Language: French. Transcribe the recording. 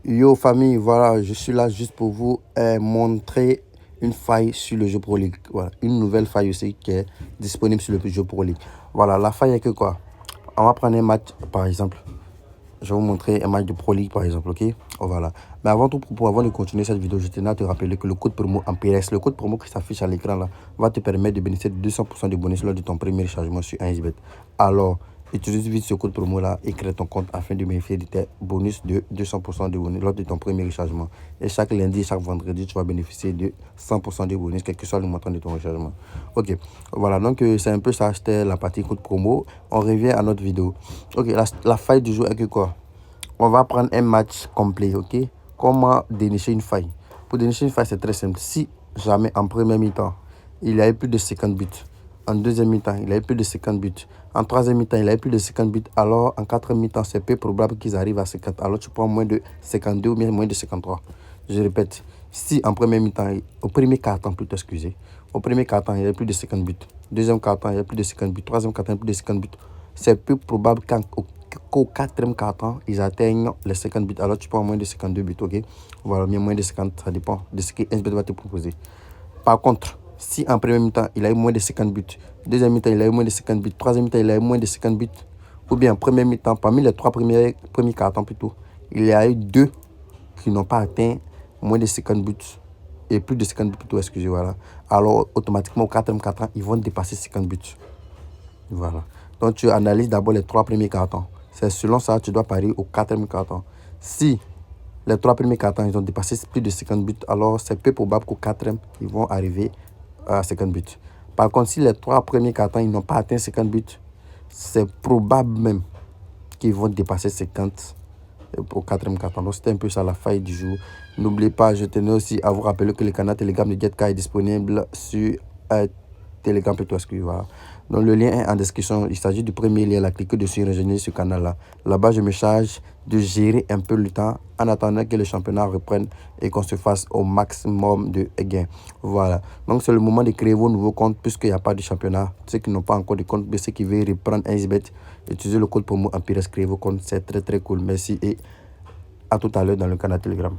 Yo famille, voilà, je suis là juste pour vous montrer une faille sur le jeu Pro League. Voilà, une nouvelle faille aussi qui est disponible sur le jeu Pro League. Voilà, la faille est que quoi? On va prendre un match, par exemple. Je vais vous montrer un match de Pro League, par exemple, ok? Oh, voilà. Mais avant tout, avant de continuer cette vidéo, je tenais à te rappeler que le code promo Empires, le code promo qui s'affiche à l'écran là, va te permettre de bénéficier de 200% de bonus lors de ton premier chargement sur 1xBet. Alors, utilise vite ce code promo là et crée ton compte afin de bénéficier de tes bonus de 200% de bonus lors de ton premier chargement. Et chaque lundi et chaque vendredi, tu vas bénéficier de 100% de bonus, quel que soit le montant de ton rechargement. Ok, voilà, donc c'est un peu ça, c'était la partie code promo. On revient à notre vidéo. Ok, la faille du jour est que quoi? On va prendre un match complet, ok? Comment dénicher une faille? Pour dénicher une faille, c'est très simple. Si jamais en première mi-temps, il y avait plus de 50 buts, en deuxième mi-temps, il y avait plus de 50 buts, en troisième mi-temps, il y avait plus de 50 buts, alors en quatrième mi-temps, c'est peu probable qu'ils arrivent à 50. Alors tu prends moins de 52 ou bien moins de 53. Je répète, si en première mi-temps, au premier quart-temps plutôt, excusez, au premier quart-temps, il y avait plus de 50 buts, deuxième quart-temps, il y avait plus de 50 buts, troisième quart-temps, il y avait plus de 50 buts, c'est peu probable qu'au quatrième quart-temps, ils atteignent les 50 buts. Alors, tu prends moins de 52 buts, ok? Voilà, bien moins de 50, ça dépend de ce que SBT va te proposer. Par contre, si en premier mi-temps, il a eu moins de 50 buts, deuxième mi-temps, il a eu moins de 50 buts, troisième mi-temps, il a eu moins de 50 buts, ou bien premier mi-temps, parmi les trois premiers cartons plutôt, il y a eu deux qui n'ont pas atteint moins de 50 buts, et plus de 50 buts plutôt, excusez, voilà. Alors, automatiquement, au quatrième quart-temps, ils vont dépasser 50 buts. Voilà. Donc, tu analyses d'abord les trois premiers cartons. C'est selon ça que tu dois parier au quatrième carton. Si les trois premiers cartons, ils ont dépassé plus de 50 buts, alors c'est peu probable qu'au quatrième, ils vont arriver à 50 buts. Par contre, si les trois premiers cartons, ils n'ont pas atteint 50 buts, c'est probable même qu'ils vont dépasser 50 au quatrième carton. Donc, c'était un peu ça la faille du jour. N'oubliez pas, je tenais aussi à vous rappeler que le canal Telegram de GetCar est disponible sur Telegram plutôt, voilà. Donc le lien est en description. Il s'agit du premier lien, la cliquez dessus et rejoignez ce canal là. Là-bas, je me charge de gérer un peu le temps en attendant que le championnat reprenne et qu'on se fasse au maximum de gains. Voilà. Donc c'est le moment de créer vos nouveaux comptes puisqu'il n'y a pas de championnat. Ceux qui n'ont pas encore de compte, mais ceux qui veulent reprendre 1xBet, utilisez le code promo Empires, créez vos comptes. C'est très très cool. Merci et à tout à l'heure dans le canal Telegram.